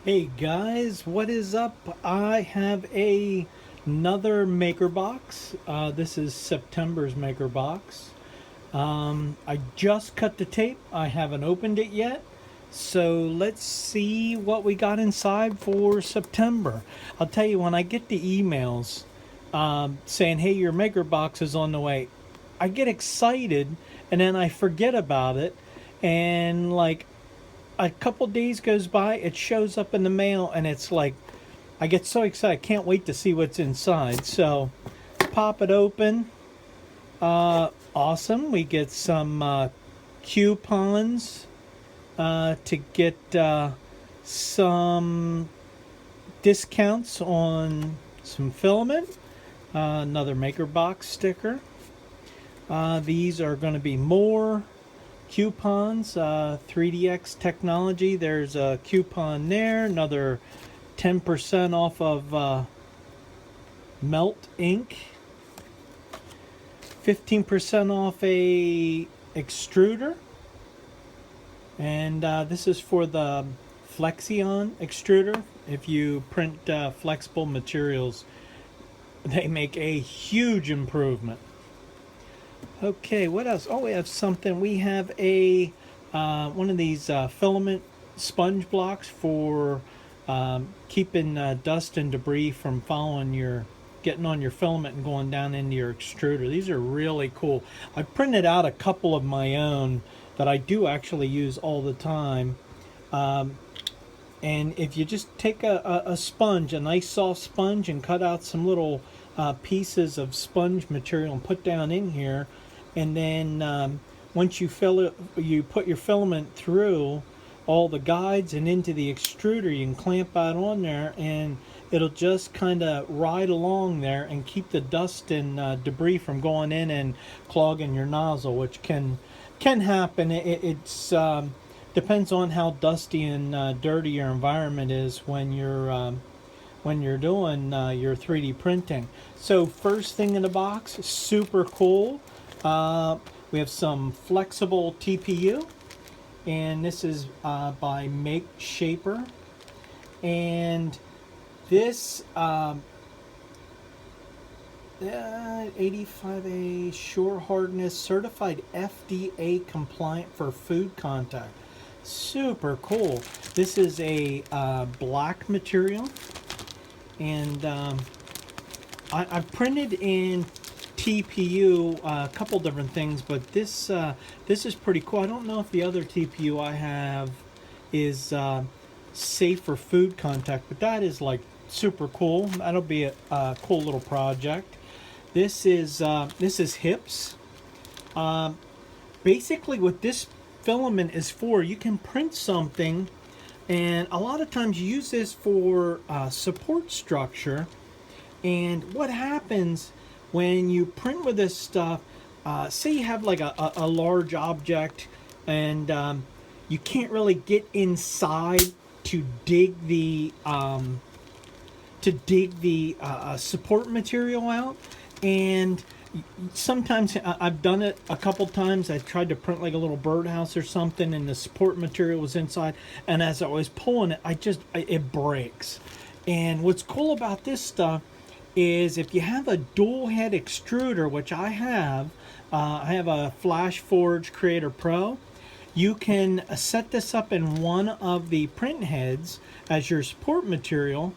Hey guys, what is up? I have another Makerbox. This is September's Makerbox. I just cut the tape. I haven't opened it yet. So let's see what we got inside for September. I'll tell you, when I get the emails saying, hey, your Makerbox is on the way, I get excited and then I forget about it. And like a couple days goes by, it shows up in the mail, and it's like I get so excited. I can't wait to see what's inside. So pop it open. Awesome. We get some coupons to get some discounts on some filament. Another Makerbox sticker. These are going to be more coupons. 3DX Technology, there's a coupon there. Another 10% off of Melt ink. 15% off a extruder. And this is for the Flexion extruder. If you print flexible materials, they make a huge improvement. Okay, what else? Oh, we have something. We have a one of these filament sponge blocks for keeping dust and debris from getting on your filament and going down into your extruder. These are really cool. I printed out a couple of my own that I do actually use all the time. And if you just take a sponge, a nice soft sponge, and cut out some little pieces of sponge material and put down in here, and then once you fill it, you put your filament through all the guides and into the extruder, you can clamp that on there, and it'll just kind of ride along there and keep the dust and debris from going in and clogging your nozzle, which can happen. It's depends on how dusty and dirty your environment is when you're doing your 3D printing. So first thing in the box, super cool. We have some flexible TPU, and this is by Make Shaper. And this 85A Sure Hardness certified FDA compliant for food contact. Super cool. This is a black material, and I've printed in TPU a couple different things, but this is pretty cool. I don't know if the other TPU I have is safe for food contact, but that is like super cool. That'll be a cool little project. This is hips. Basically, what this filament is for, you can print something, and a lot of times you use this for support structure. And what happens when you print with this stuff, say you have like a large object, and you can't really get inside to dig the support material out. And sometimes I've done it a couple times. I tried to print like a little birdhouse or something, and the support material was inside, and as I was pulling it, it breaks. And what's cool about this stuff is if you have a dual head extruder, which I have a Flash Forge Creator Pro, you can set this up in one of the print heads as your support material,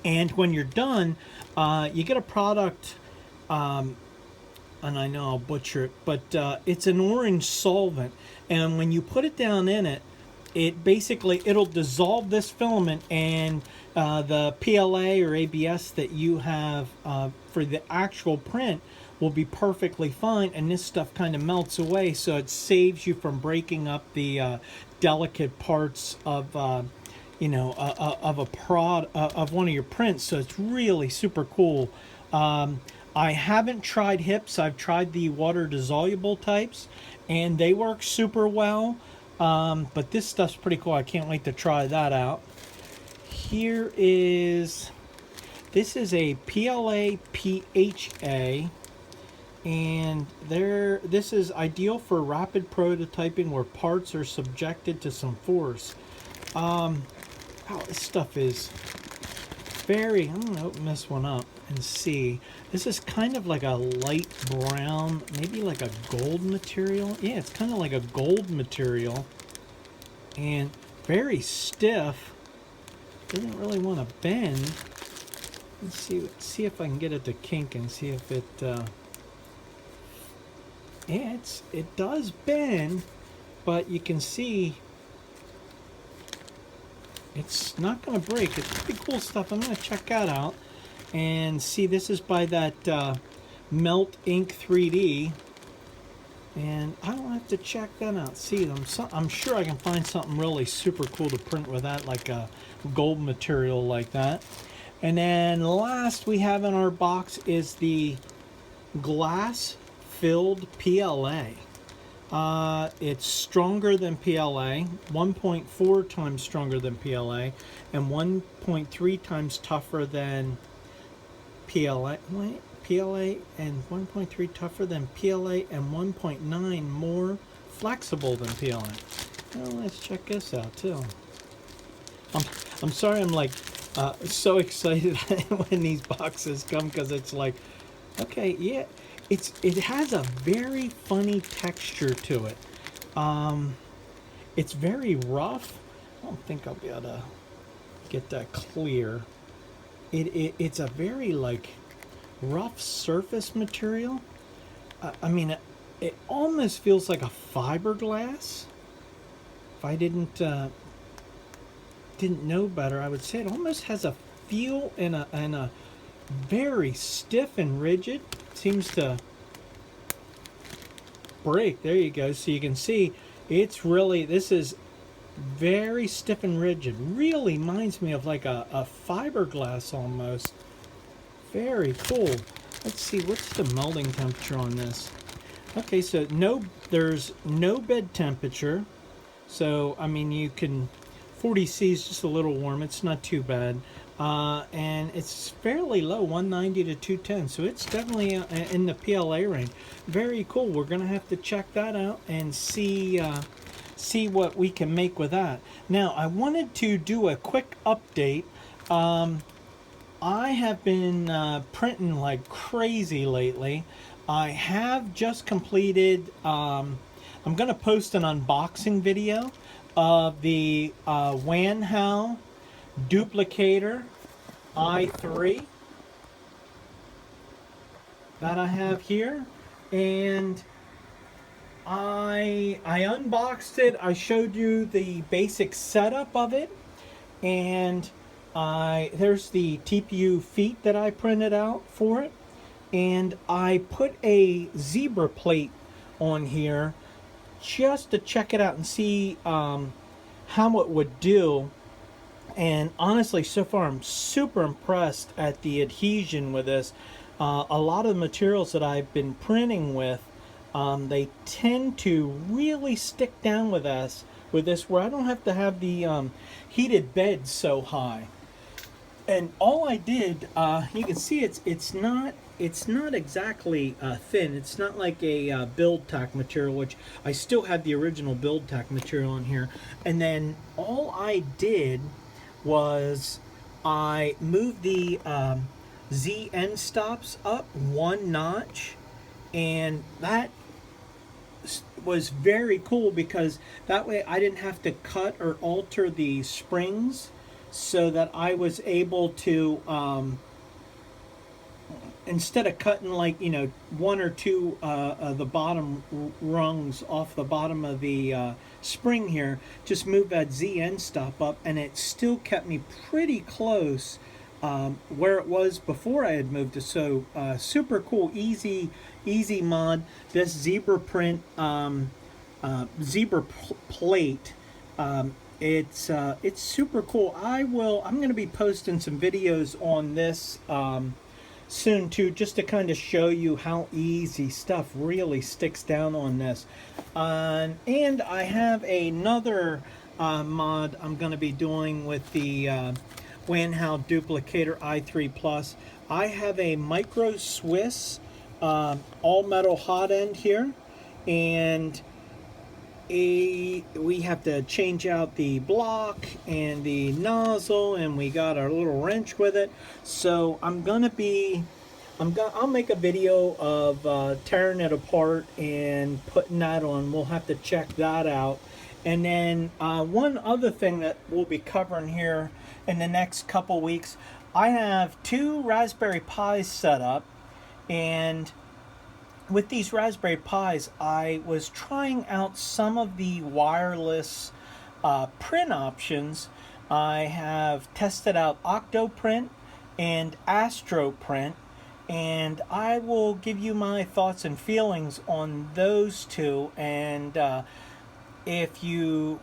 and when you're done, you get a product, and I know I'll butcher it, but it's an orange solvent, and when you put it down in it, it'll dissolve this filament, and the PLA or ABS that you have for the actual print will be perfectly fine, and this stuff kind of melts away, so it saves you from breaking up the delicate parts of of one of your prints. So it's really super cool. I haven't tried hips. I've tried the water dissolvable types, and they work super well. But this stuff's pretty cool. I can't wait to try that out. This is a PLA PHA, and this is ideal for rapid prototyping where parts are subjected to some force. Wow, this stuff is very, I'm going to open this one up and see. This is kind of like a light brown, maybe like a gold material. Yeah, it's kind of like a gold material. And very stiff. Doesn't really want to bend. Let's see if I can get it to kink and see if it, yeah, it does bend, but you can see it's not going to break. It's pretty cool stuff. I'm going to check that out and see. This is by that Melt Ink 3D, and I'll have to check that out. See, I'm sure I can find something really super cool to print with that, like a gold material like that. And then last we have in our box is the glass filled PLA. It's stronger than PLA, 1.4 times stronger than PLA, and 1.3 times tougher than PLA. Wait, PLA and 1.3 tougher than PLA, and 1.9 more flexible than PLA. Well, let's check this out too. I'm sorry, I'm like so excited when these boxes come, because it's like, okay, yeah, it has a very funny texture to it. It's very rough. I don't think I'll be able to get that clear. It's a very like rough surface material. I mean, it almost feels like a fiberglass. If I didn't know better, I would say it almost has a feel and a very stiff and rigid. Seems to break. There you go. So you can see it's really, this is very stiff and rigid. Really reminds me of like a fiberglass almost. Very cool. Let's see, what's the melting temperature on this? Okay, so there's no bed temperature. So I mean, you can, 40°C is just a little warm. It's not too bad. And it's fairly low, 190 to 210. So it's definitely in the PLA range. Very cool. We're going to have to check that out and see what we can make with that. Now, I wanted to do a quick update. I have been printing like crazy lately. I have just completed, I'm going to post an unboxing video of the Wanhao duplicator i3 that I have here, and I unboxed it. I showed you the basic setup of it, and there's the TPU feet that I printed out for it, and I put a zebra plate on here just to check it out and see how it would do. And honestly, so far I'm super impressed at the adhesion with this. A lot of the materials that I've been printing with, they tend to really stick down with this, where I don't have to have the heated bed so high. And all I did, you can see it's not exactly thin. It's not like a build tack material, which I still have the original build tack material in here. And then all I did was I moved the Z end stops up one notch, and that was very cool because that way I didn't have to cut or alter the springs, so that I was able to instead of cutting like, you know, one or two of the bottom rungs off the bottom of the spring here, just move that Z end stop up, and it still kept me pretty close where it was before I had moved it. So super cool, easy mod. This zebra print, plate, it's super cool. I'm going to be posting some videos on this soon too, just to kind of show you how easy stuff really sticks down on this. And I have another mod I'm going to be doing with the Wanhao Duplicator i3 Plus. I have a micro Swiss all metal hot end here, and we have to change out the block and the nozzle, and we got our little wrench with it. So I'll make a video of tearing it apart and putting that on. We'll have to check that out. And then one other thing that we'll be covering here in the next couple weeks, I have 2 Raspberry Pis set up, and with these Raspberry Pis, I was trying out some of the wireless print options. I have tested out Octoprint and AstroPrint, and I will give you my thoughts and feelings on those two. And if you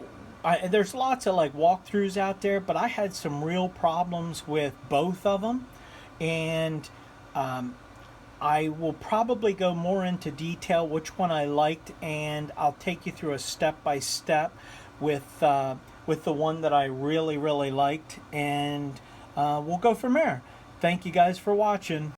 there's lots of like walkthroughs out there, but I had some real problems with both of them, and I will probably go more into detail which one I liked, and I'll take you through a step-by-step with the one that I really liked, and we'll go from there. Thank you guys for watching.